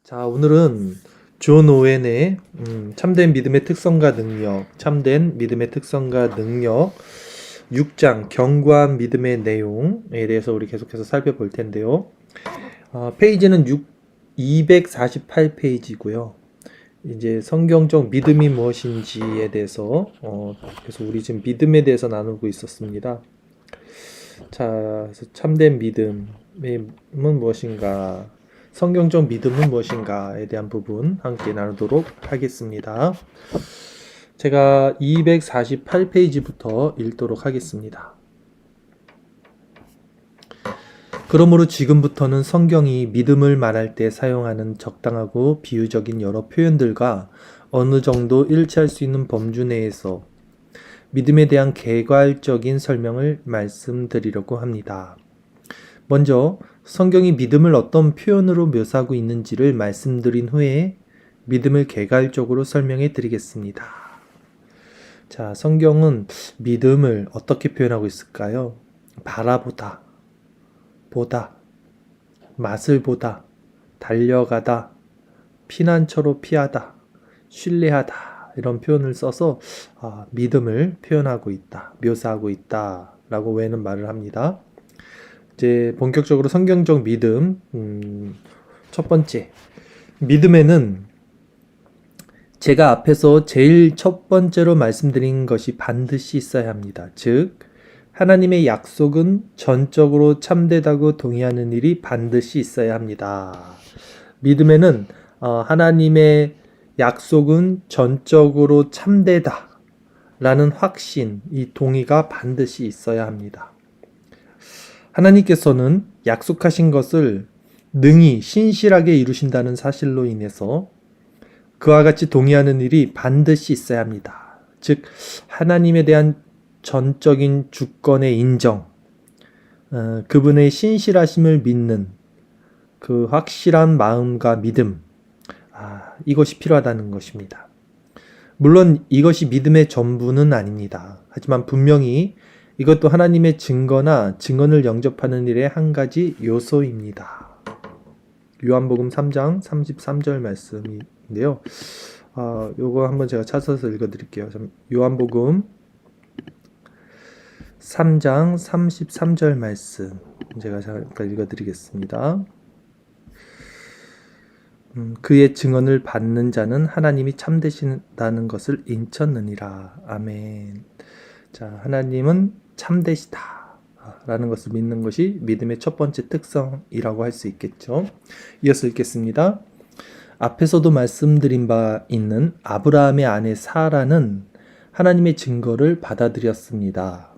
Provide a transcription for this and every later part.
자, 오늘은 존 오웬의 참된 믿음의 특성과 능력, 참된 믿음의 특성과 능력 6장 견고한 믿음의 내용에 대해서 우리 계속해서 살펴볼 텐데요. 페이지는 248페이지고요. 이제 성경적 믿음이 무엇인지에 대해서 그래서 우리 지금 믿음에 대해서 나누고 있었습니다. 자, 그래서 참된 믿음은 무엇인가? 성경적 믿음은 무엇인가에 대한 부분 함께 나누도록 하겠습니다. 제가 248페이지부터 읽도록 하겠습니다. 그러므로 지금부터는 성경이 믿음을 말할 때 사용하는 적당하고 비유적인 여러 표현들과 어느 정도 일치할 수 있는 범주 내에서 믿음에 대한 개괄적인 설명을 말씀드리려고 합니다. 먼저 성경이 믿음을 어떤 표현으로 묘사하고 있는지를 말씀드린 후에 믿음을 개괄적으로 설명해 드리겠습니다. 자, 성경은 믿음을 어떻게 표현하고 있을까요? 바라보다, 보다, 맛을 보다, 달려가다, 피난처로 피하다, 신뢰하다 이런 표현을 써서 믿음을 표현하고 있다, 묘사하고 있다 라고 외는 말을 합니다. 이제 본격적으로 성경적 믿음, 첫 번째 믿음에는 제가 앞에서 제일 첫 번째로 말씀드린 것이 반드시 있어야 합니다. 즉 하나님의 약속은 전적으로 참되다고 동의하는 일이 반드시 있어야 합니다. 믿음에는 하나님의 약속은 전적으로 참되다 라는 확신, 이 동의가 반드시 있어야 합니다. 하나님께서는 약속하신 것을 능히 신실하게 이루신다는 사실로 인해서 그와 같이 동의하는 일이 반드시 있어야 합니다. 즉 하나님에 대한 전적인 주권의 인정, 그분의 신실하심을 믿는 그 확실한 마음과 믿음, 이것이 필요하다는 것입니다. 물론 이것이 믿음의 전부는 아닙니다. 하지만 분명히 이것도 하나님의 증거나 증언을 영접하는 일의 한 가지 요소입니다. 요한복음 3장 33절 말씀인데요. 요거 한번 제가 찾아서 읽어드릴게요. 요한복음 3장 33절 말씀 제가 잠깐 읽어드리겠습니다. 그의 증언을 받는 자는 하나님이 참되신다는 것을 인쳤느니라. 아멘. 자, 하나님은 참되시다 라는 것을 믿는 것이 믿음의 첫 번째 특성이라고 할 수 있겠죠. 이어서 읽겠습니다. 앞에서도 말씀드린 바 있는 아브라함의 아내 사라는 하나님의 증거를 받아들였습니다.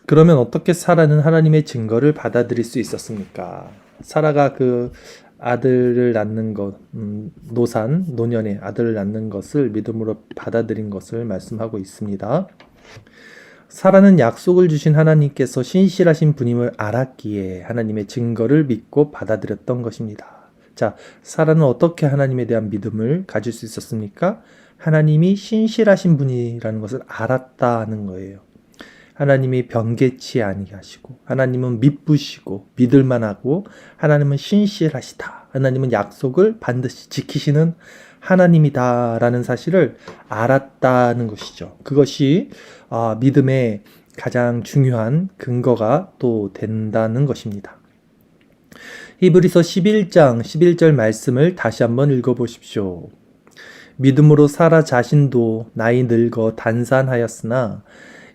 그러면 어떻게 사라는 하나님의 증거를 받아들일 수 있었습니까? 사라가 그 아들을 낳는 것, 노년에 아들을 낳는 것을 믿음으로 받아들인 것을 말씀하고 있습니다. 사라는 약속을 주신 하나님께서 신실하신 분임을 알았기에 하나님의 증거를 믿고 받아들였던 것입니다. 자, 사라는 어떻게 하나님에 대한 믿음을 가질 수 있었습니까? 하나님이 신실하신 분이라는 것을 알았다는 거예요. 하나님이 변개치 아니하시고 하나님은 믿으시고 믿을만하고 하나님은 신실하시다. 하나님은 약속을 반드시 지키시는 하나님이다라는 사실을 알았다는 것이죠. 그것이 믿음의 가장 중요한 근거가 또 된다는 것입니다. 히브리서 11장 11절 말씀을 다시 한번 읽어보십시오. 믿음으로 사라 자신도 나이 늙어 단산하였으나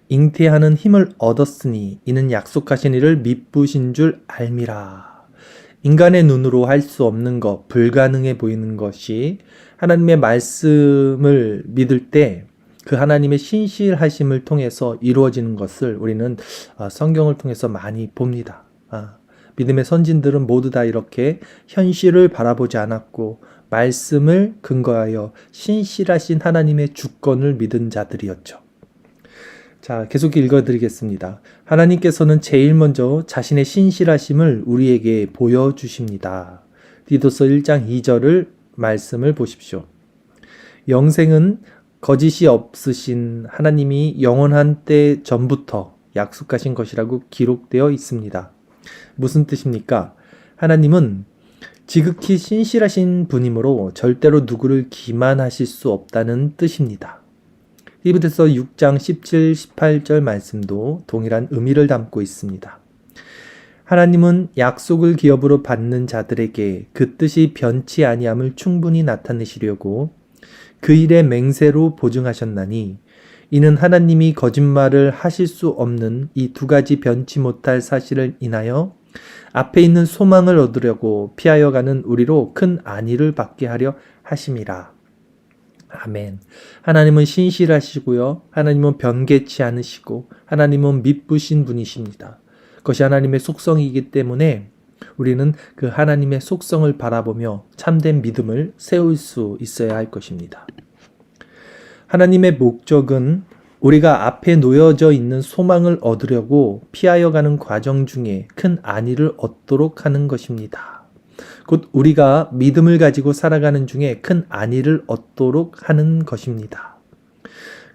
잉태하는 힘을 얻었으니 이는 약속하신 이를 미쁘신 줄 알미라. 인간의 눈으로 할 수 없는 것, 불가능해 보이는 것이 하나님의 말씀을 믿을 때 그 하나님의 신실하심을 통해서 이루어지는 것을 우리는 성경을 통해서 많이 봅니다. 믿음의 선진들은 모두 다 이렇게 현실을 바라보지 않았고 말씀을 근거하여 신실하신 하나님의 주권을 믿은 자들이었죠. 자, 계속 읽어드리겠습니다. 하나님께서는 제일 먼저 자신의 신실하심을 우리에게 보여주십니다. 디도서 1장 2절을 말씀을 보십시오. 영생은 거짓이 없으신 하나님이 영원한 때 전부터 약속하신 것이라고 기록되어 있습니다. 무슨 뜻입니까? 하나님은 지극히 신실하신 분이므로 절대로 누구를 기만하실 수 없다는 뜻입니다. 히브리서 6장 17, 18절 말씀도 동일한 의미를 담고 있습니다. 하나님은 약속을 기업으로 받는 자들에게 그 뜻이 변치 아니함을 충분히 나타내시려고 그 일의 맹세로 보증하셨나니 이는 하나님이 거짓말을 하실 수 없는 이 두 가지 변치 못할 사실을 인하여 앞에 있는 소망을 얻으려고 피하여 가는 우리로 큰 안위를 받게 하려 하심이라. 아멘. 하나님은 신실하시고요. 하나님은 변개치 않으시고 하나님은 미쁘신 분이십니다. 그것이 하나님의 속성이기 때문에 우리는 그 하나님의 속성을 바라보며 참된 믿음을 세울 수 있어야 할 것입니다. 하나님의 목적은 우리가 앞에 놓여져 있는 소망을 얻으려고 피하여 가는 과정 중에 큰 안위를 얻도록 하는 것입니다. 곧 우리가 믿음을 가지고 살아가는 중에 큰 안위를 얻도록 하는 것입니다.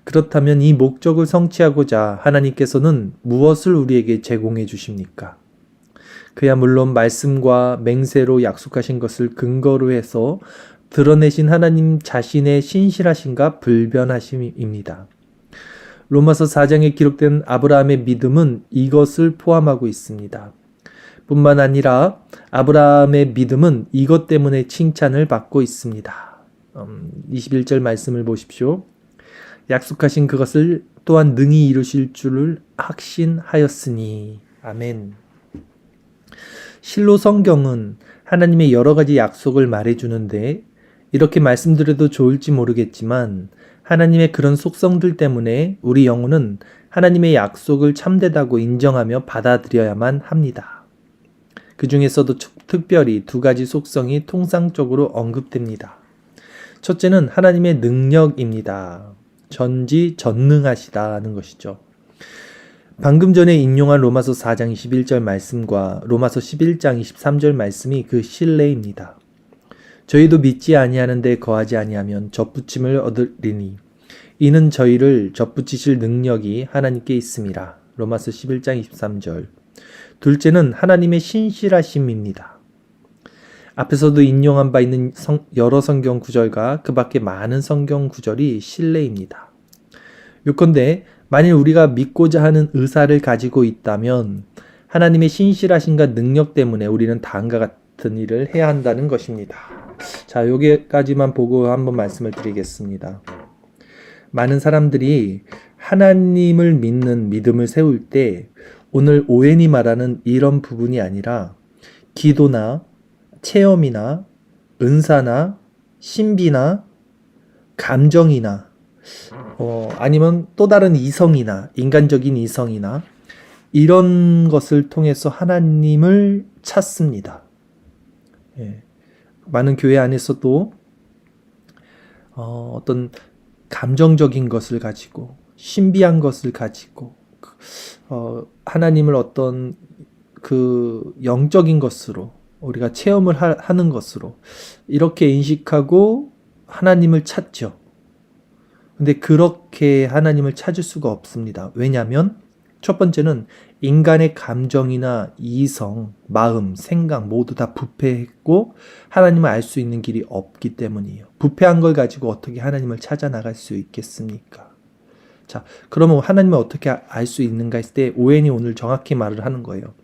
그렇다면 이 목적을 성취하고자 하나님께서는 무엇을 우리에게 제공해 주십니까? 그야 물론 말씀과 맹세로 약속하신 것을 근거로 해서 드러내신 하나님 자신의 신실하심과 불변하심입니다. 로마서 4장에 기록된 아브라함의 믿음은 이것을 포함하고 있습니다. 뿐만 아니라 아브라함의 믿음은 이것 때문에 칭찬을 받고 있습니다. 21절 말씀을 보십시오. 약속하신 그것을 또한 능히 이루실 줄을 확신하였으니. 아멘. 실로 성경은 하나님의 여러 가지 약속을 말해주는데 이렇게 말씀드려도 좋을지 모르겠지만 하나님의 그런 속성들 때문에 우리 영혼은 하나님의 약속을 참되다고 인정하며 받아들여야만 합니다. 그 중에서도 특별히 두 가지 속성이 통상적으로 언급됩니다. 첫째는 하나님의 능력입니다. 전지전능하시다는 것이죠. 방금 전에 인용한 로마서 4장 21절 말씀과 로마서 11장 23절 말씀이 그 실례입니다. 저희도 믿지 아니하는데 거하지 아니하면 접붙임을 얻으리니 이는 저희를 접붙이실 능력이 하나님께 있음이라. 로마서 11장 23절. 둘째는 하나님의 신실하심입니다. 앞에서도 인용한 바 있는 여러 성경 구절과 그 밖에 많은 성경 구절이 실례입니다. 요컨대 만일 우리가 믿고자 하는 의사를 가지고 있다면 하나님의 신실하심과 능력 때문에 우리는 다음과 같은 일을 해야 한다는 것입니다. 자, 여기까지만 보고 한번 말씀을 드리겠습니다. 많은 사람들이 하나님을 믿는 믿음을 세울 때 오늘 오웬이 말하는 이런 부분이 아니라 기도나 체험이나 은사나 신비나 감정이나 아니면 또 다른 이성이나 인간적인 이성이나 이런 것을 통해서 하나님을 찾습니다. 예. 많은 교회 안에서도 어떤 감정적인 것을 가지고 신비한 것을 가지고 하나님을 어떤 그 영적인 것으로 우리가 체험을 하는 것으로 이렇게 인식하고 하나님을 찾죠. 근데 그렇게 하나님을 찾을 수가 없습니다. 왜냐하면 첫 번째는 인간의 감정이나 이성, 마음, 생각 모두 다 부패했고 하나님을 알 수 있는 길이 없기 때문이에요. 부패한 걸 가지고 어떻게 하나님을 찾아 나갈 수 있겠습니까? 자, 그러면 하나님을 어떻게 알 수 있는가 했을 때 오웬이 오늘 정확히 말을 하는 거예요.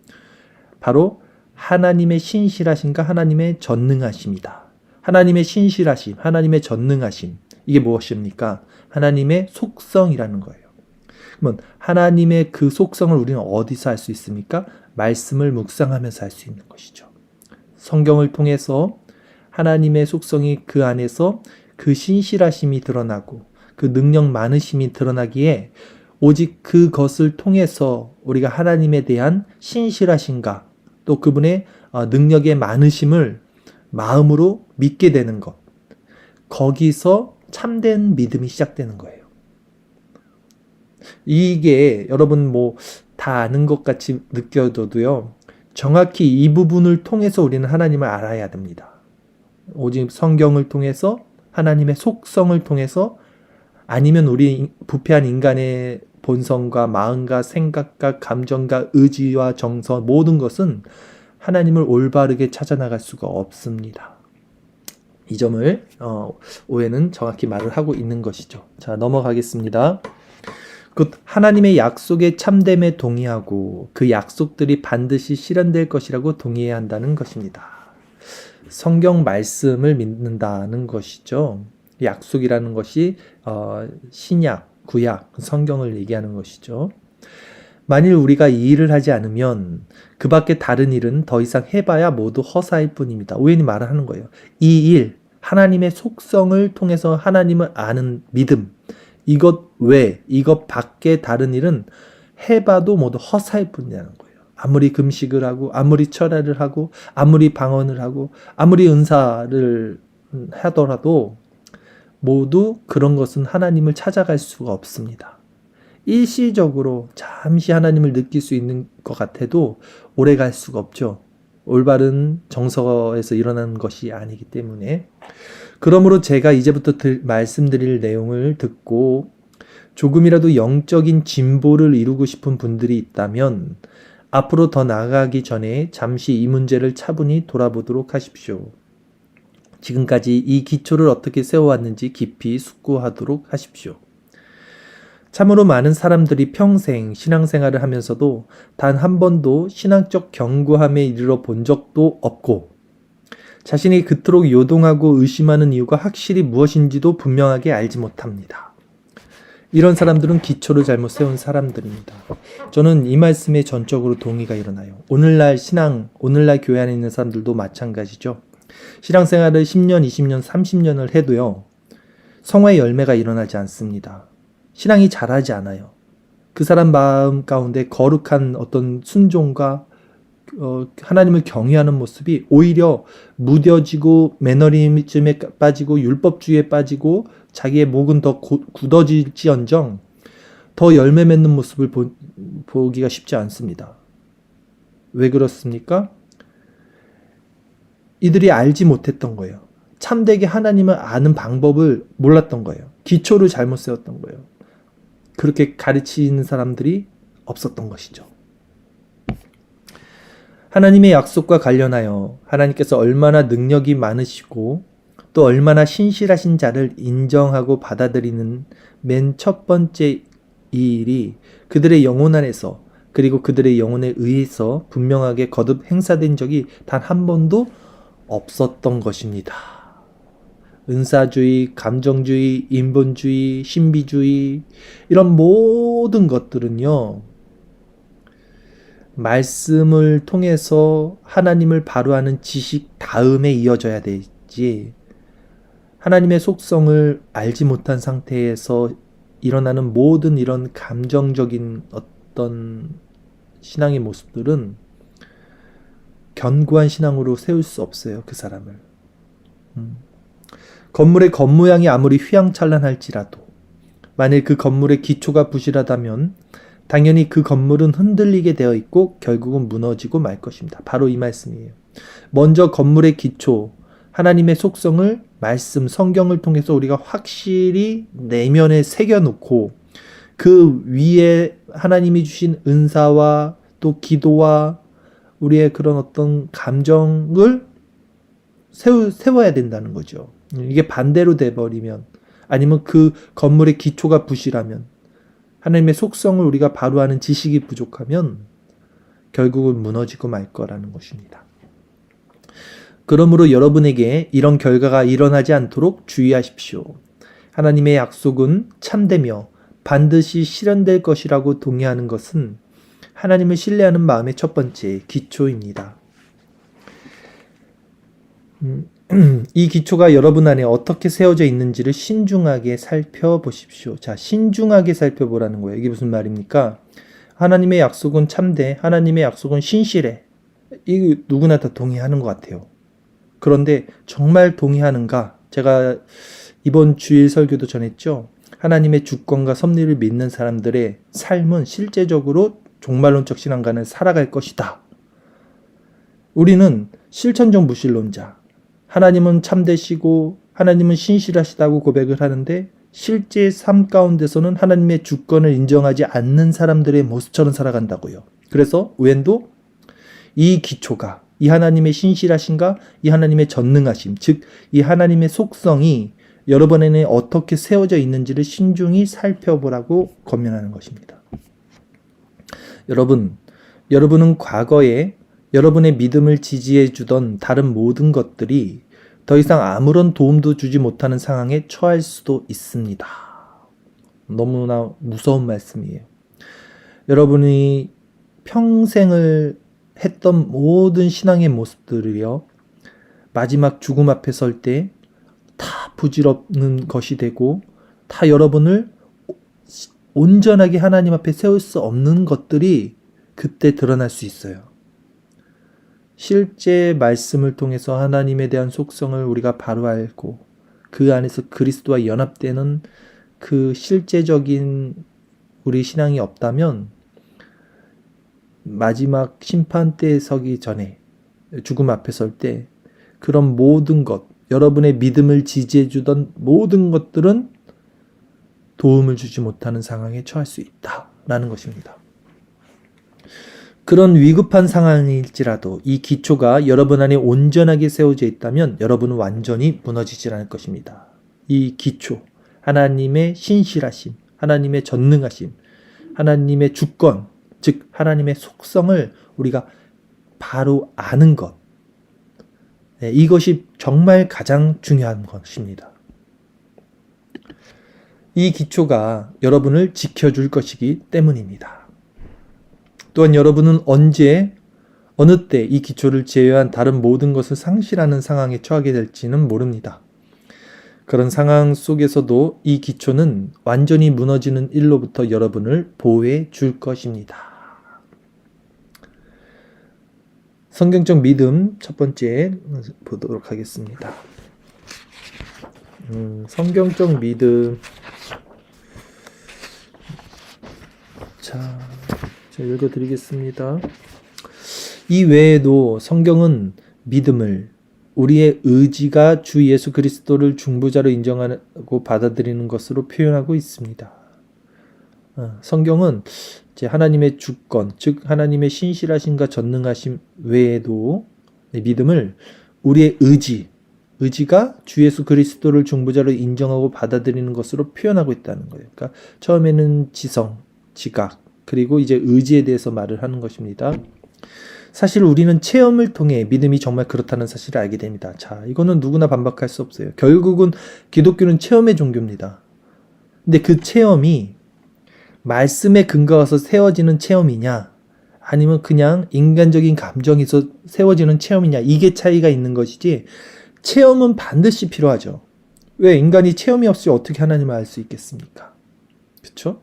바로 하나님의 신실하심과 하나님의 전능하심이다. 하나님의 신실하심, 하나님의 전능하심, 이게 무엇입니까? 하나님의 속성이라는 거예요. 그러면 하나님의 그 속성을 우리는 어디서 알 수 있습니까? 말씀을 묵상하면서 알 수 있는 것이죠. 성경을 통해서 하나님의 속성이 그 안에서 그 신실하심이 드러나고 그 능력 많으심이 드러나기에 오직 그것을 통해서 우리가 하나님에 대한 신실하심과 또 그분의 능력의 많으심을 마음으로 믿게 되는 것, 거기서 참된 믿음이 시작되는 거예요. 이게 여러분 다 아는 것 같이 느껴져도요, 정확히 이 부분을 통해서 우리는 하나님을 알아야 됩니다. 오직 성경을 통해서 하나님의 속성을 통해서 아니면 우리 부패한 인간의 본성과 마음과 생각과 감정과 의지와 정서 모든 것은 하나님을 올바르게 찾아나갈 수가 없습니다. 이 점을 오해는 정확히 말을 하고 있는 것이죠. 자, 넘어가겠습니다. 곧 하나님의 약속의 참됨에 동의하고 그 약속들이 반드시 실현될 것이라고 동의해야 한다는 것입니다. 성경 말씀을 믿는다는 것이죠. 약속이라는 것이 신약, 구약, 성경을 얘기하는 것이죠. 만일 우리가 이 일을 하지 않으면 그 밖에 다른 일은 더 이상 해봐야 모두 허사일 뿐입니다. 오해니 말을 하는 거예요. 이 일, 하나님의 속성을 통해서 하나님을 아는 믿음, 이것 외, 이것 밖에 다른 일은 해봐도 모두 허사일 뿐이라는 거예요. 아무리 금식을 하고, 아무리 철야를 하고, 아무리 방언을 하고, 아무리 은사를 하더라도 모두 그런 것은 하나님을 찾아갈 수가 없습니다. 일시적으로 잠시 하나님을 느낄 수 있는 것 같아도 오래 갈 수가 없죠. 올바른 정서에서 일어나는 것이 아니기 때문에. 그러므로 제가 이제부터 말씀드릴 내용을 듣고 조금이라도 영적인 진보를 이루고 싶은 분들이 있다면 앞으로 더 나아가기 전에 잠시 이 문제를 차분히 돌아보도록 하십시오. 지금까지 이 기초를 어떻게 세워왔는지 깊이 숙고하도록 하십시오. 참으로 많은 사람들이 평생 신앙생활을 하면서도 단 한 번도 신앙적 견고함에 이르러 본 적도 없고 자신이 그토록 요동하고 의심하는 이유가 확실히 무엇인지도 분명하게 알지 못합니다. 이런 사람들은 기초를 잘못 세운 사람들입니다. 저는 이 말씀에 전적으로 동의가 일어나요. 오늘날 오늘날 교회 안에 있는 사람들도 마찬가지죠. 신앙생활을 10년, 20년, 30년을 해도요. 성화의 열매가 일어나지 않습니다. 신앙이 자라지 않아요. 그 사람 마음 가운데 거룩한 어떤 순종과 하나님을 경외하는 모습이 오히려 무뎌지고 매너리즘에 빠지고 율법주의에 빠지고 자기의 목은 더 굳어질지언정 더 열매 맺는 모습을 보기가 쉽지 않습니다. 왜 그렇습니까? 이들이 알지 못했던 거예요. 참되게 하나님을 아는 방법을 몰랐던 거예요. 기초를 잘못 세웠던 거예요. 그렇게 가르치는 사람들이 없었던 것이죠. 하나님의 약속과 관련하여 하나님께서 얼마나 능력이 많으시고 또 얼마나 신실하신 자를 인정하고 받아들이는 맨 첫 번째 이 일이 그들의 영혼 안에서 그리고 그들의 영혼에 의해서 분명하게 거듭 행사된 적이 단 한 번도 없었던 것입니다. 은사주의, 감정주의, 인본주의, 신비주의 이런 모든 것들은요. 말씀을 통해서 하나님을 바로 아는 지식 다음에 이어져야 되지 하나님의 속성을 알지 못한 상태에서 일어나는 모든 이런 감정적인 어떤 신앙의 모습들은 견고한 신앙으로 세울 수 없어요. 그 사람을. 건물의 겉모양이 아무리 휘황찬란할지라도 만일 그 건물의 기초가 부실하다면 당연히 그 건물은 흔들리게 되어 있고 결국은 무너지고 말 것입니다. 바로 이 말씀이에요. 먼저 건물의 기초, 하나님의 속성을 말씀, 성경을 통해서 우리가 확실히 내면에 새겨놓고 그 위에 하나님이 주신 은사와 또 기도와 우리의 그런 어떤 감정을 세워야 된다는 거죠. 이게 반대로 돼버리면 아니면 그 건물의 기초가 부실하면 하나님의 속성을 우리가 바로 아는 지식이 부족하면 결국은 무너지고 말 거라는 것입니다. 그러므로 여러분에게 이런 결과가 일어나지 않도록 주의하십시오. 하나님의 약속은 참되며 반드시 실현될 것이라고 동의하는 것은 하나님을 신뢰하는 마음의 첫 번째 기초입니다. 이 기초가 여러분 안에 어떻게 세워져 있는지를 신중하게 살펴보십시오. 자, 신중하게 살펴보라는 거예요. 이게 무슨 말입니까? 하나님의 약속은 참돼, 하나님의 약속은 신실해. 이거 누구나 다 동의하는 것 같아요. 그런데 정말 동의하는가? 제가 이번 주일 설교도 전했죠. 하나님의 주권과 섭리를 믿는 사람들의 삶은 실제적으로 종말론적 신앙과는 살아갈 것이다. 우리는 실천적 무신론자, 하나님은 참되시고 하나님은 신실하시다고 고백을 하는데 실제 삶 가운데서는 하나님의 주권을 인정하지 않는 사람들의 모습처럼 살아간다고요. 그래서 웬도 이 기초가 이 하나님의 신실하심과 이 하나님의 전능하심, 즉 이 하나님의 속성이 여러분 안에 어떻게 세워져 있는지를 신중히 살펴보라고 권면하는 것입니다. 여러분은 과거에 여러분의 믿음을 지지해 주던 다른 모든 것들이 더 이상 아무런 도움도 주지 못하는 상황에 처할 수도 있습니다. 너무나 무서운 말씀이에요. 여러분이 평생을 했던 모든 신앙의 모습들이요, 마지막 죽음 앞에 설 때 다 부질없는 것이 되고 다 여러분을 온전하게 하나님 앞에 세울 수 없는 것들이 그때 드러날 수 있어요. 실제 말씀을 통해서 하나님에 대한 속성을 우리가 바로 알고 그 안에서 그리스도와 연합되는 그 실제적인 우리 신앙이 없다면 마지막 심판 때에 서기 전에 죽음 앞에 설 때 그런 모든 것, 여러분의 믿음을 지지해 주던 모든 것들은 도움을 주지 못하는 상황에 처할 수 있다라는 것입니다. 그런 위급한 상황일지라도 이 기초가 여러분 안에 온전하게 세워져 있다면 여러분은 완전히 무너지지 않을 것입니다. 이 기초, 하나님의 신실하심, 하나님의 전능하심, 하나님의 주권, 즉 하나님의 속성을 우리가 바로 아는 것, 이것이 정말 가장 중요한 것입니다. 이 기초가 여러분을 지켜줄 것이기 때문입니다. 또한 여러분은 언제, 어느 때 이 기초를 제외한 다른 모든 것을 상실하는 상황에 처하게 될지는 모릅니다. 그런 상황 속에서도 이 기초는 완전히 무너지는 일로부터 여러분을 보호해 줄 것입니다. 성경적 믿음 첫 번째 보도록 하겠습니다. 성경적 믿음. 자, 제가 읽어드리겠습니다. 이 외에도 성경은 믿음을 우리의 의지가 주 예수 그리스도를 중보자로 인정하고 받아들이는 것으로 표현하고 있습니다. 성경은 하나님의 주권, 즉 하나님의 신실하심과 전능하심 외에도 믿음을 우리의 의지가 주 예수 그리스도를 중보자로 인정하고 받아들이는 것으로 표현하고 있다는 거예요. 그러니까 처음에는 지성, 지각, 그리고 이제 의지에 대해서 말을 하는 것입니다. 사실 우리는 체험을 통해 믿음이 정말 그렇다는 사실을 알게 됩니다. 자, 이거는 누구나 반박할 수 없어요. 결국은 기독교는 체험의 종교입니다. 근데 그 체험이 말씀에 근거해서 세워지는 체험이냐, 아니면 그냥 인간적인 감정에서 세워지는 체험이냐, 이게 차이가 있는 것이지, 체험은 반드시 필요하죠. 왜? 인간이 체험이 없이 어떻게 하나님을 알 수 있겠습니까? 그렇죠?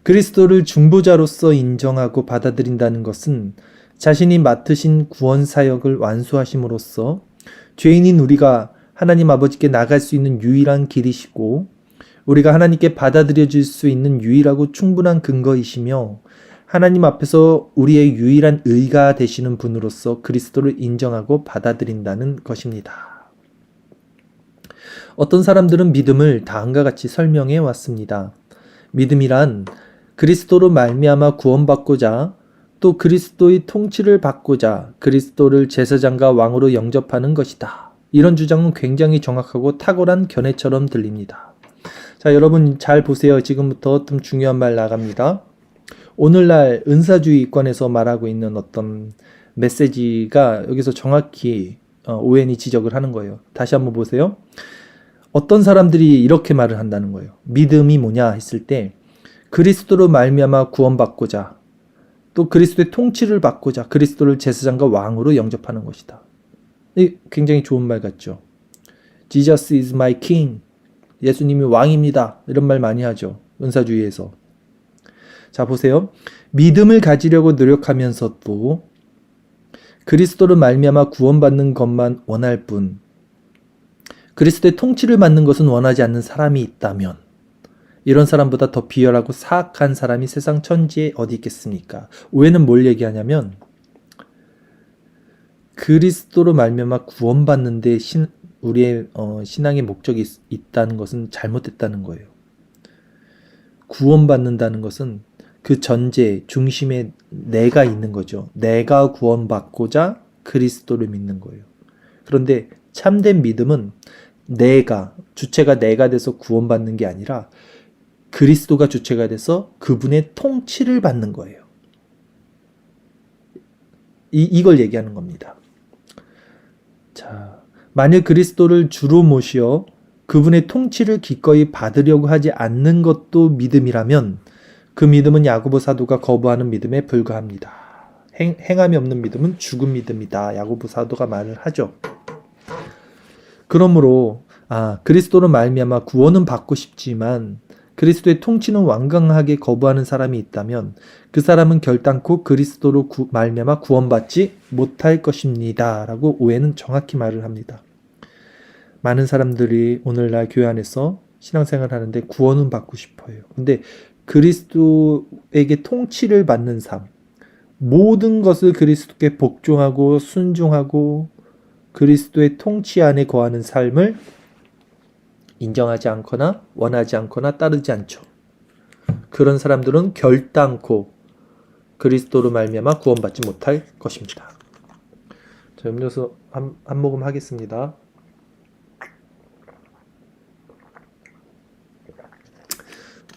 그리스도를 중보자로서 인정하고 받아들인다는 것은 자신이 맡으신 구원 사역을 완수하심으로써 죄인인 우리가 하나님 아버지께 나갈 수 있는 유일한 길이시고, 우리가 하나님께 받아들여질 수 있는 유일하고 충분한 근거이시며 하나님 앞에서 우리의 유일한 의가 되시는 분으로서 그리스도를 인정하고 받아들인다는 것입니다. 어떤 사람들은 믿음을 다음과 같이 설명해 왔습니다. 믿음이란 그리스도로 말미암아 구원받고자, 또 그리스도의 통치를 받고자 그리스도를 제사장과 왕으로 영접하는 것이다. 이런 주장은 굉장히 정확하고 탁월한 견해처럼 들립니다. 자, 여러분 잘 보세요. 지금부터 좀 중요한 말 나갑니다. 오늘날 은사주의권에서 말하고 있는 어떤 메시지가 여기서 정확히 오웬이 지적을 하는 거예요. 다시 한번 보세요. 어떤 사람들이 이렇게 말을 한다는 거예요. 믿음이 뭐냐 했을 때 그리스도로 말미암아 구원받고자, 또 그리스도의 통치를 받고자 그리스도를 제사장과 왕으로 영접하는 것이다. 굉장히 좋은 말 같죠. Jesus is my king. 예수님이 왕입니다. 이런 말 많이 하죠. 은사주의에서. 자, 보세요. 믿음을 가지려고 노력하면서도 그리스도로 말미암아 구원받는 것만 원할 뿐 그리스도의 통치를 받는 것은 원하지 않는 사람이 있다면 이런 사람보다 더 비열하고 사악한 사람이 세상 천지에 어디 있겠습니까? 오해는 뭘 얘기하냐면 그리스도로 말미암아 구원받는데 우리의 신앙의 목적이 있다는 것은 잘못됐다는 거예요. 구원받는다는 것은 그 전제, 중심에 내가 있는 거죠. 내가 구원받고자 그리스도를 믿는 거예요. 그런데 참된 믿음은 주체가 내가 돼서 구원받는 게 아니라 그리스도가 주체가 돼서 그분의 통치를 받는 거예요. 이걸 얘기하는 겁니다. 자, 만일 그리스도를 주로 모시어 그분의 통치를 기꺼이 받으려고 하지 않는 것도 믿음이라면 그 믿음은 야고보 사도가 거부하는 믿음에 불과합니다. 행함이 없는 믿음은 죽은 믿음이다. 야고보 사도가 말을 하죠. 그러므로 그리스도로 말미암아 구원은 받고 싶지만 그리스도의 통치는 완강하게 거부하는 사람이 있다면 그 사람은 결단코 그리스도로 말미암아 구원받지 못할 것입니다. 라고 오해는 정확히 말을 합니다. 많은 사람들이 오늘날 교회 안에서 신앙생활을 하는데 구원은 받고 싶어요. 근데 그리스도에게 통치를 받는 삶, 모든 것을 그리스도께 복종하고 순종하고 그리스도의 통치 안에 거하는 삶을 인정하지 않거나 원하지 않거나 따르지 않죠. 그런 사람들은 결단코 그리스도로 말미암아 구원받지 못할 것입니다. 자, 음료수 한 모금 하겠습니다.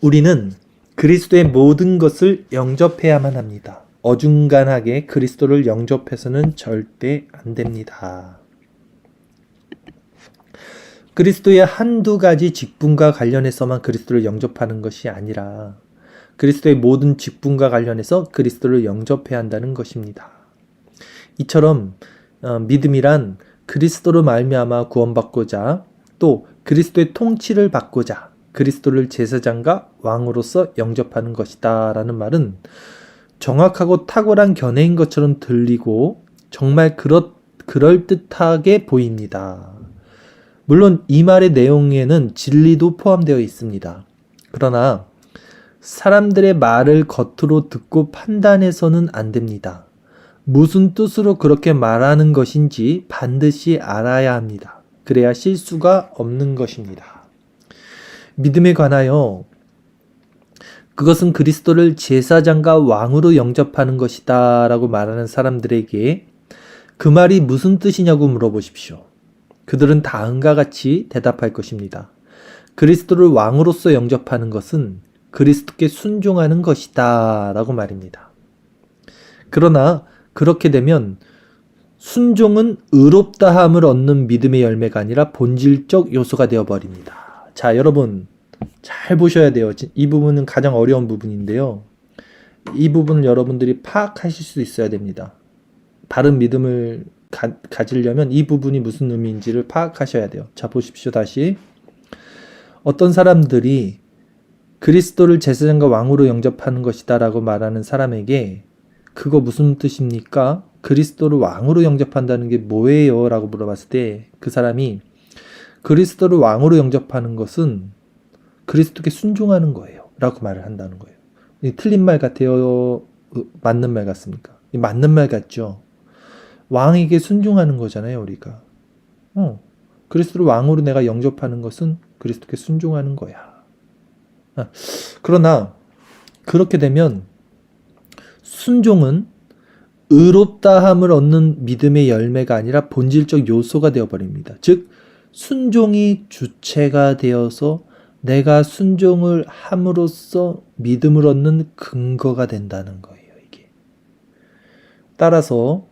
우리는 그리스도의 모든 것을 영접해야만 합니다. 어중간하게 그리스도를 영접해서는 절대 안 됩니다. 그리스도의 한두 가지 직분과 관련해서만 그리스도를 영접하는 것이 아니라 그리스도의 모든 직분과 관련해서 그리스도를 영접해야 한다는 것입니다. 이처럼 믿음이란 그리스도로 말미암아 구원받고자 또 그리스도의 통치를 받고자 그리스도를 제사장과 왕으로서 영접하는 것이다 라는 말은 정확하고 탁월한 견해인 것처럼 들리고 정말 그럴듯하게 보입니다. 물론 이 말의 내용에는 진리도 포함되어 있습니다. 그러나 사람들의 말을 겉으로 듣고 판단해서는 안 됩니다. 무슨 뜻으로 그렇게 말하는 것인지 반드시 알아야 합니다. 그래야 실수가 없는 것입니다. 믿음에 관하여 그것은 그리스도를 제사장과 왕으로 영접하는 것이다 라고 말하는 사람들에게 그 말이 무슨 뜻이냐고 물어보십시오. 그들은 다음과 같이 대답할 것입니다. 그리스도를 왕으로서 영접하는 것은 그리스도께 순종하는 것이다 라고 말입니다. 그러나 그렇게 되면 순종은 의롭다함을 얻는 믿음의 열매가 아니라 본질적 요소가 되어버립니다. 자, 여러분 잘 보셔야 돼요. 이 부분은 가장 어려운 부분인데요. 이 부분을 여러분들이 파악하실 수 있어야 됩니다. 바른 믿음을 가지려면 이 부분이 무슨 의미인지를 파악하셔야 돼요. 자, 보십시오. 다시 어떤 사람들이 그리스도를 제사장과 왕으로 영접하는 것이다 라고 말하는 사람에게 그거 무슨 뜻입니까? 그리스도를 왕으로 영접한다는 게 뭐예요? 라고 물어봤을 때 그 사람이 그리스도를 왕으로 영접하는 것은 그리스도께 순종하는 거예요 라고 말을 한다는 거예요. 틀린 말 같아요? 맞는 말 같습니까? 맞는 말 같죠? 왕에게 순종하는 거잖아요, 우리가. 그리스도를 왕으로 내가 영접하는 것은 그리스도께 순종하는 거야. 그러나 그렇게 되면 순종은 의롭다함을 얻는 믿음의 열매가 아니라 본질적 요소가 되어버립니다. 즉 순종이 주체가 되어서 내가 순종을 함으로써 믿음을 얻는 근거가 된다는 거예요, 이게. 따라서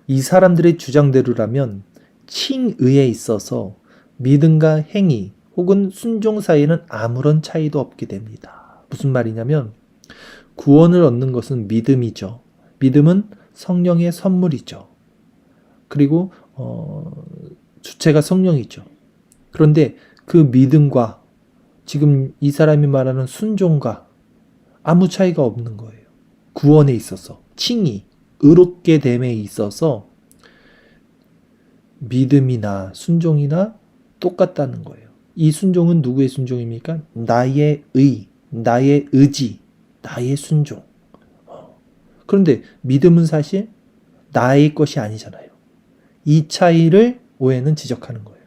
이 사람들의 주장대로라면 칭의에 있어서 믿음과 행위 혹은 순종 사이에는 아무런 차이도 없게 됩니다. 무슨 말이냐면 구원을 얻는 것은 믿음이죠. 믿음은 성령의 선물이죠. 그리고 주체가 성령이죠. 그런데 그 믿음과 지금 이 사람이 말하는 순종과 아무 차이가 없는 거예요. 구원에 있어서 칭의, 의롭게 됨에 있어서 믿음이나 순종이나 똑같다는 거예요. 이 순종은 누구의 순종입니까? 나의 나의 의지, 나의 순종. 그런데 믿음은 사실 나의 것이 아니잖아요. 이 차이를 오해는 지적하는 거예요.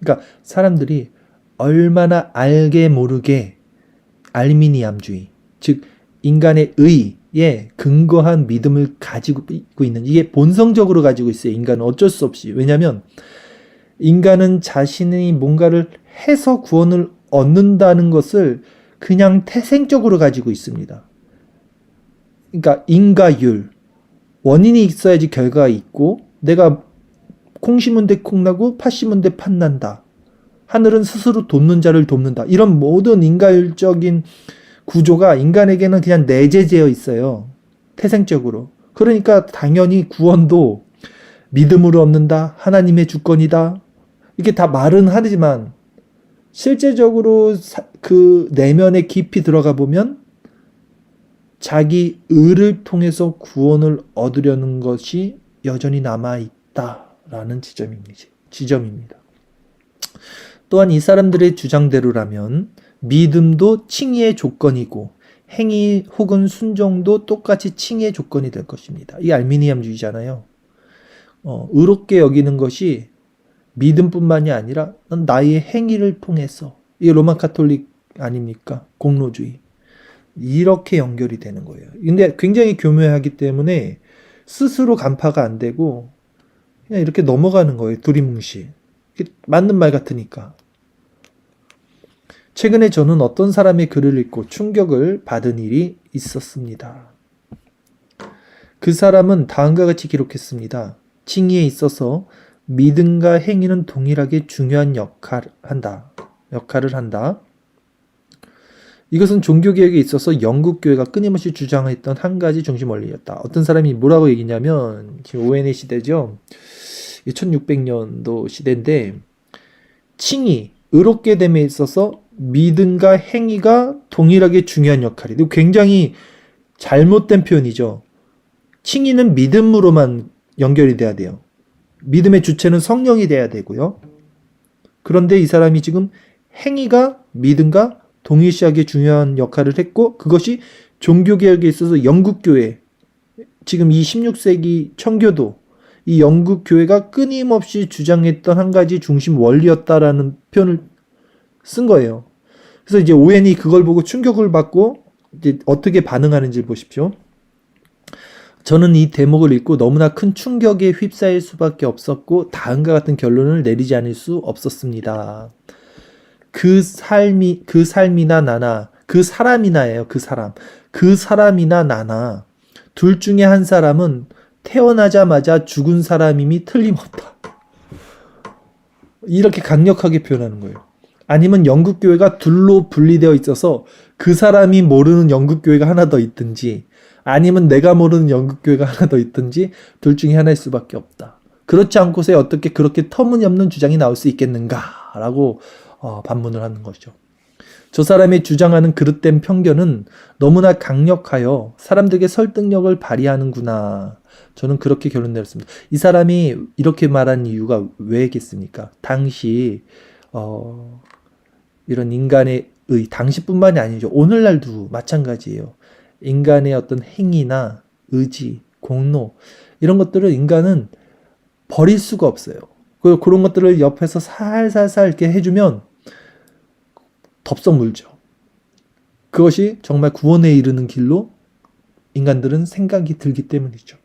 그러니까 사람들이 얼마나 알게 모르게 알미니암주의, 즉 인간의 근거한 믿음을 가지고 있는, 이게 본성적으로 가지고 있어요. 인간은 어쩔 수 없이. 왜냐하면 인간은 자신이 뭔가를 해서 구원을 얻는다는 것을 그냥 태생적으로 가지고 있습니다. 그러니까 인과율, 원인이 있어야지 결과가 있고, 내가 콩 심은 데 콩 나고 팥 심은 데 팥 난다. 하늘은 스스로 돕는 자를 돕는다. 이런 모든 인과율적인 구조가 인간에게는 그냥 내재되어 있어요. 태생적으로. 그러니까 당연히 구원도 믿음으로 얻는다. 하나님의 주권이다. 이게 다 말은 하지만 실제적으로 그 내면에 깊이 들어가 보면 자기 의를 통해서 구원을 얻으려는 것이 여전히 남아있다라는 지점입니다. 또한 이 사람들의 주장대로라면 믿음도 칭의의 조건이고 행위 혹은 순종도 똑같이 칭의의 조건이 될 것입니다. 이 알미니암주의잖아요. 의롭게 여기는 것이 믿음뿐만이 아니라 나의 행위를 통해서, 이게 로마 카톨릭 아닙니까? 공로주의. 이렇게 연결이 되는 거예요. 근데 굉장히 교묘하기 때문에 스스로 간파가 안 되고 그냥 이렇게 넘어가는 거예요. 두리뭉실. 맞는 말 같으니까. 최근에 저는 어떤 사람의 글을 읽고 충격을 받은 일이 있었습니다. 그 사람은 다음과 같이 기록했습니다. 칭의에 있어서 믿음과 행위는 동일하게 중요한 역할을 한다. 이것은 종교개혁에 있어서 영국교회가 끊임없이 주장했던 한 가지 중심 원리였다. 어떤 사람이 뭐라고 얘기냐면, 지금 ONA 시대죠. 1600년도 시대인데, 칭의, 의롭게 됨에 있어서 믿음과 행위가 동일하게 중요한 역할이에요. 굉장히 잘못된 표현이죠. 칭의는 믿음으로만 연결이 돼야 돼요. 믿음의 주체는 성령이 돼야 되고요. 그런데 이 사람이 지금 행위가 믿음과 동일시하게 중요한 역할을 했고, 그것이 종교개혁에 있어서 영국교회, 지금 이 16세기 청교도, 이 영국교회가 끊임없이 주장했던 한 가지 중심 원리였다라는 표현을 쓴 거예요. 그래서 이제 오웬이 그걸 보고 충격을 받고 이제 어떻게 반응하는지 보십시오. 저는 이 대목을 읽고 너무나 큰 충격에 휩싸일 수밖에 없었고 다음과 같은 결론을 내리지 않을 수 없었습니다. 그 삶이나 나나, 그 사람이나예요. 그 사람이나 나나, 둘 중에 한 사람은 태어나자마자 죽은 사람임이 틀림없다. 이렇게 강력하게 표현하는 거예요. 아니면 영국교회가 둘로 분리되어 있어서 그 사람이 모르는 영국교회가 하나 더 있든지, 아니면 내가 모르는 영국교회가 하나 더 있든지, 둘 중에 하나일 수밖에 없다. 그렇지 않고서 어떻게 그렇게 터무니없는 주장이 나올 수 있겠는가라고 반문을 하는 것이죠. 저 사람이 주장하는 그릇된 편견은 너무나 강력하여 사람들에게 설득력을 발휘하는구나. 저는 그렇게 결론 내렸습니다. 이 사람이 이렇게 말한 이유가 왜겠습니까? 당시 이런 인간의 당시뿐만이 아니죠. 오늘날도 마찬가지예요. 인간의 어떤 행위나 의지, 공로 이런 것들을 인간은 버릴 수가 없어요. 그런 것들을 옆에서 살살살 이렇게 해주면 덥석 물죠. 그것이 정말 구원에 이르는 길로 인간들은 생각이 들기 때문이죠.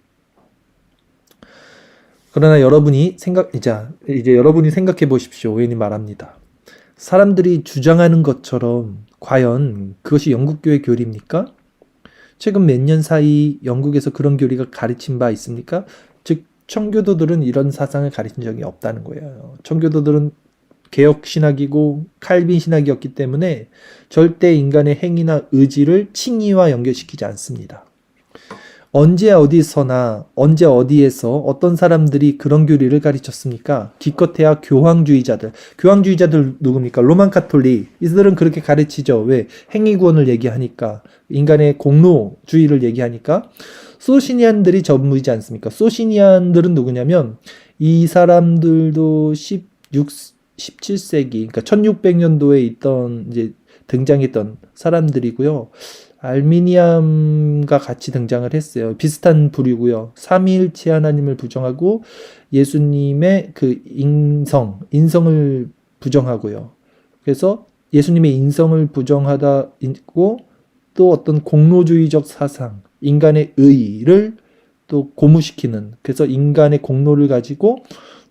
그러나 이제 여러분이 생각해 보십시오. 오웬이 말합니다. 사람들이 주장하는 것처럼 과연 그것이 영국교회 교리입니까? 최근 몇 년 사이 영국에서 그런 교리가 가르친 바 있습니까? 즉 청교도들은 이런 사상을 가르친 적이 없다는 거예요. 청교도들은 개혁 신학이고 칼빈 신학이었기 때문에 절대 인간의 행위나 의지를 칭의와 연결시키지 않습니다. 언제 어디서나 언제 어디에서 어떤 사람들이 그런 교리를 가르쳤습니까? 기껏해야 교황주의자들 누굽니까? 로만 카톨릭 이들은 그렇게 가르치죠. 왜? 행위구원을 얘기하니까, 인간의 공로주의를 얘기하니까. 소시니안들이 전부이지 않습니까? 소시니안들은 누구냐면 이 사람들도 17세기, 그러니까 1600년도에 있던 이제 등장했던 사람들이고요. 알미니암과 같이 등장을 했어요. 비슷한 부류고요. 삼위일체 하나님을 부정하고 예수님의 그 인성을 부정하고요. 그래서 예수님의 인성을 부정하다 있고 또 어떤 공로주의적 사상, 인간의 의를 또 고무시키는, 그래서 인간의 공로를 가지고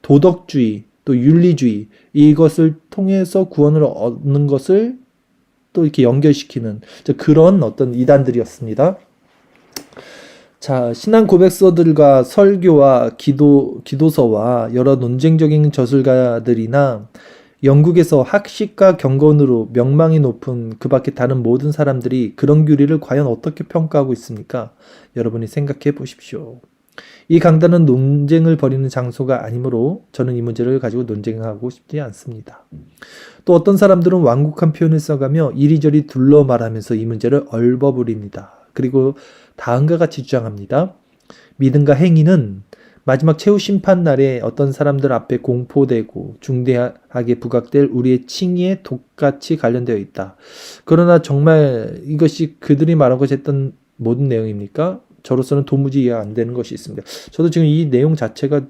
도덕주의 또 윤리주의 이것을 통해서 구원을 얻는 것을 또 이렇게 연결시키는 그런 어떤 이단들이었습니다. 자, 신앙 고백서들과 설교와 기도서와 여러 논쟁적인 저술가들이나 영국에서 학식과 경건으로 명망이 높은 그 밖에 다른 모든 사람들이 그런 교리를 과연 어떻게 평가하고 있습니까? 여러분이 생각해 보십시오. 이 강단은 논쟁을 벌이는 장소가 아니므로 저는 이 문제를 가지고 논쟁하고 싶지 않습니다. 또 어떤 사람들은 완곡한 표현을 써가며 이리저리 둘러 말하면서 이 문제를 얼버무립니다. 그리고 다음과 같이 주장합니다. 믿음과 행위는 마지막 최후 심판 날에 어떤 사람들 앞에 공포되고 중대하게 부각될 우리의 칭의에 똑같이 관련되어 있다. 그러나 정말 이것이 그들이 말하고 했던 모든 내용입니까? 저로서는 도무지 이해가 안 되는 것이 있습니다. 저도 지금 이 내용 자체가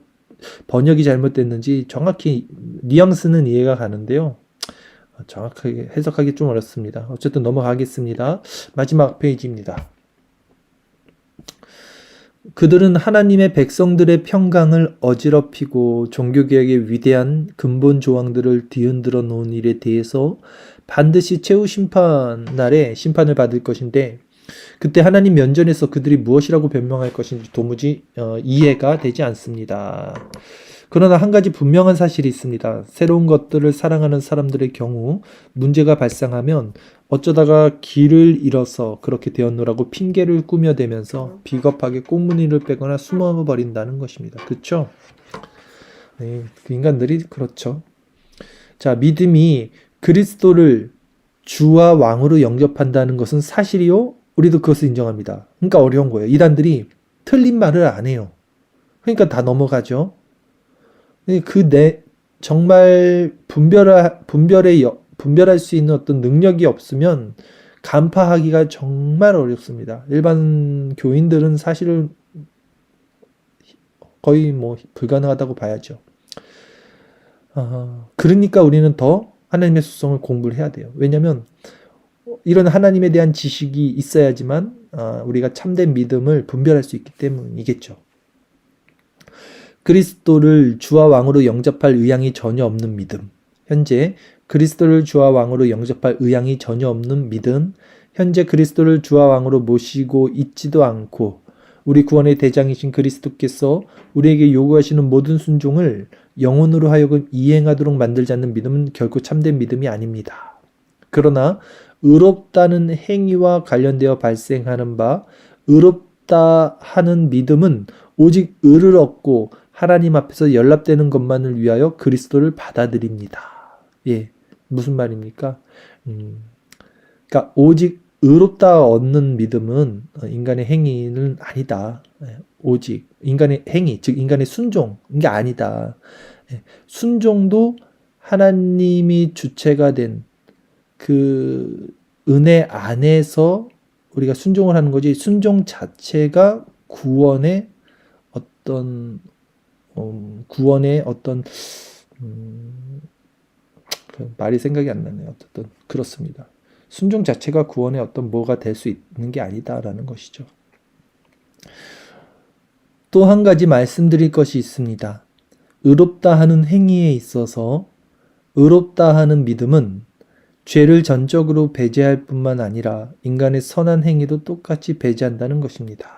번역이 잘못됐는지 정확히 뉘앙스는 이해가 가는데요. 정확하게 해석하기 좀 어렵습니다. 어쨌든 넘어가겠습니다. 마지막 페이지입니다. 그들은 하나님의 백성들의 평강을 어지럽히고 종교개혁의 위대한 근본 조항들을 뒤흔들어 놓은 일에 대해서 반드시 최후 심판 날에 심판을 받을 것인데 그때 하나님 면전에서 그들이 무엇이라고 변명할 것인지 도무지 이해가 되지 않습니다. 그러나 한 가지 분명한 사실이 있습니다. 새로운 것들을 사랑하는 사람들의 경우 문제가 발생하면 어쩌다가 길을 잃어서 그렇게 되었노라고 핑계를 꾸며대면서 비겁하게 꽁무니를 빼거나 숨어버린다는 것입니다. 그렇죠? 네, 그 인간들이 그렇죠. 자, 믿음이 그리스도를 주와 왕으로 영접한다는 것은 사실이요. 우리도 그것을 인정합니다. 그러니까 어려운 거예요. 이단들이 틀린 말을 안 해요. 그러니까 다 넘어가죠. 정말 분별할 수 있는 어떤 능력이 없으면 간파하기가 정말 어렵습니다. 일반 교인들은 사실은 거의 불가능하다고 봐야죠. 그러니까 우리는 더 하나님의 속성을 공부를 해야 돼요. 왜냐하면 이런 하나님에 대한 지식이 있어야지만 우리가 참된 믿음을 분별할 수 있기 때문이겠죠. 그리스도를 주와 왕으로 영접할 의향이 전혀 없는 믿음. 현재 그리스도를 주와 왕으로 영접할 의향이 전혀 없는 믿음. 현재 그리스도를 주와 왕으로 모시고 있지도 않고 우리 구원의 대장이신 그리스도께서 우리에게 요구하시는 모든 순종을 영혼으로 하여금 이행하도록 만들지 않는 믿음은 결코 참된 믿음이 아닙니다. 그러나 의롭다는 행위와 관련되어 발생하는 바 의롭다 하는 믿음은 오직 의를 얻고 하나님 앞에서 연락되는 것만을 위하여 그리스도를 받아들입니다. 예, 무슨 말입니까? 그러니까 오직 의롭다 얻는 믿음은 인간의 행위는 아니다. 오직 인간의 행위, 즉 인간의 순종인 게 아니다. 순종도 하나님이 주체가 된 그 은혜 안에서 우리가 순종을 하는 거지, 순종 자체가 구원의 어떤 말이 생각이 안 나네요. 어쨌든 그렇습니다. 순종 자체가 구원의 어떤 뭐가 될 수 있는 게 아니다라는 것이죠. 또 한 가지 말씀드릴 것이 있습니다. 의롭다 하는 행위에 있어서 의롭다 하는 믿음은 죄를 전적으로 배제할 뿐만 아니라 인간의 선한 행위도 똑같이 배제한다는 것입니다.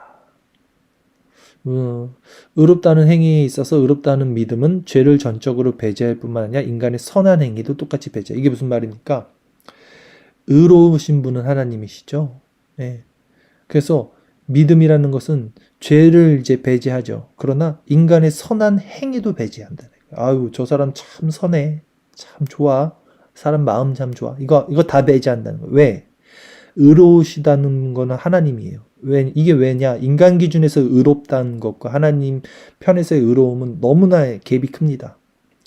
의롭다는 행위에 있어서 의롭다는 믿음은 죄를 전적으로 배제할 뿐만 아니라 인간의 선한 행위도 똑같이 배제. 이게 무슨 말입니까? 의로우신 분은 하나님이시죠. 네. 그래서 믿음이라는 것은 죄를 이제 배제하죠. 그러나 인간의 선한 행위도 배제한다는 거예요. 아유, 저 사람 참 선해. 참 좋아. 사람 마음 참 좋아. 이거 다 배제한다는 거예요. 왜? 의로우시다는 거는 하나님이에요. 이게 왜냐? 인간 기준에서 의롭다는 것과 하나님 편에서의 의로움은 너무나 갭이 큽니다.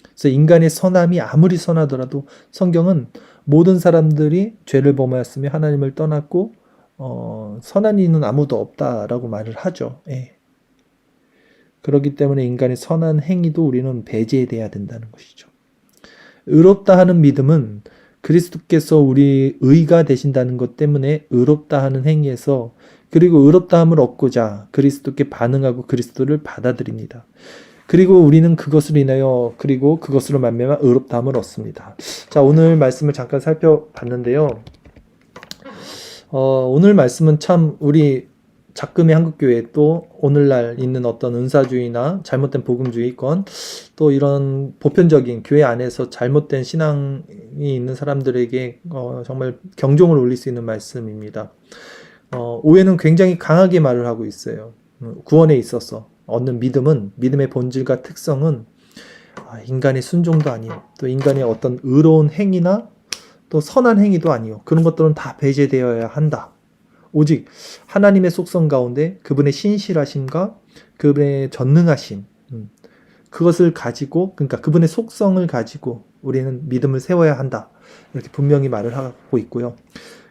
그래서 인간의 선함이 아무리 선하더라도 성경은 모든 사람들이 죄를 범하였으며 하나님을 떠났고 선한 이는 아무도 없다라고 말을 하죠. 예. 그렇기 때문에 인간의 선한 행위도 우리는 배제돼야 된다는 것이죠. 의롭다 하는 믿음은 그리스도께서 우리 의가 되신다는 것 때문에 의롭다 하는 행위에서 그리고 의롭다함을 얻고자 그리스도께 반응하고 그리스도를 받아들입니다. 그리고 우리는 그것을 인하여 그리고 그것으로 말미암아 의롭다함을 얻습니다. 자, 오늘 말씀을 잠깐 살펴봤는데요. 오늘 말씀은 참 우리 작금의 한국교회 또 오늘날 있는 어떤 은사주의나 잘못된 복음주의권 또 이런 보편적인 교회 안에서 잘못된 신앙이 있는 사람들에게 정말 경종을 울릴 수 있는 말씀입니다. 오해는 굉장히 강하게 말을 하고 있어요. 구원에 있어서 얻는 믿음은 믿음의 본질과 특성은 인간의 순종도 아니요. 또 인간의 어떤 의로운 행위나 또 선한 행위도 아니요. 그런 것들은 다 배제되어야 한다. 오직 하나님의 속성 가운데 그분의 신실하심과 그분의 전능하심 그것을 가지고 그러니까 그분의 속성을 가지고 우리는 믿음을 세워야 한다. 이렇게 분명히 말을 하고 있고요.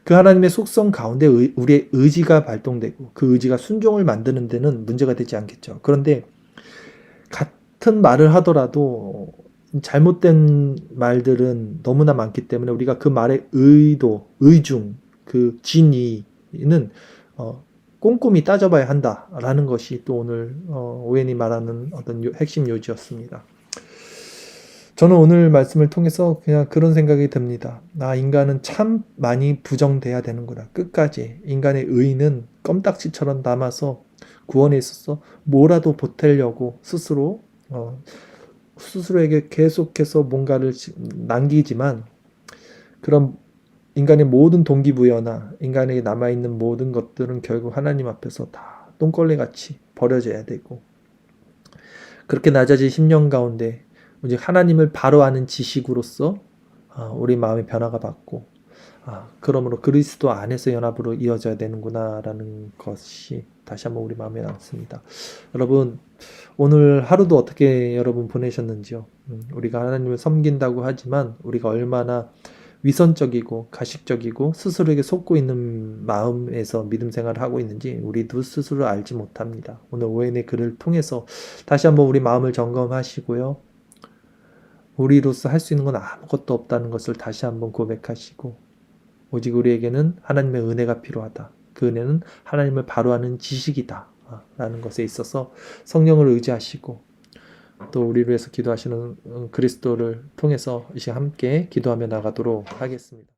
그 하나님의 속성 가운데 우리의 의지가 발동되고 그 의지가 순종을 만드는 데는 문제가 되지 않겠죠. 그런데 같은 말을 하더라도 잘못된 말들은 너무나 많기 때문에 우리가 그 말의 의도, 의중, 그 진의는 꼼꼼히 따져봐야 한다라는 것이 또 오늘 오웬이 말하는 어떤 핵심 요지였습니다. 저는 오늘 말씀을 통해서 그냥 그런 생각이 듭니다. 인간은 참 많이 부정돼야 되는구나. 끝까지 인간의 의는 껌딱지처럼 남아서 구원에 있어서 뭐라도 보태려고 스스로에게 계속해서 뭔가를 남기지만 그런 인간의 모든 동기부여나 인간에게 남아있는 모든 것들은 결국 하나님 앞에서 다 똥걸레같이 버려져야 되고 그렇게 낮아진 심령 가운데 오직 하나님을 바로 아는 지식으로서 우리 마음의 변화가 받고 그러므로 그리스도 안에서 연합으로 이어져야 되는구나라는 것이 다시 한번 우리 마음에 남습니다. 여러분 오늘 하루도 어떻게 여러분 보내셨는지요? 우리가 하나님을 섬긴다고 하지만 우리가 얼마나 위선적이고 가식적이고 스스로에게 속고 있는 마음에서 믿음 생활을 하고 있는지 우리도 스스로 알지 못합니다. 오늘 오웬의 글을 통해서 다시 한번 우리 마음을 점검하시고요. 우리로서 할 수 있는 건 아무것도 없다는 것을 다시 한번 고백하시고 오직 우리에게는 하나님의 은혜가 필요하다. 그 은혜는 하나님을 바로 아는 지식이다. 라는 것에 있어서 성령을 의지하시고 또 우리를 위해서 기도하시는 그리스도를 통해서 이 시간 함께 기도하며 나가도록 하겠습니다.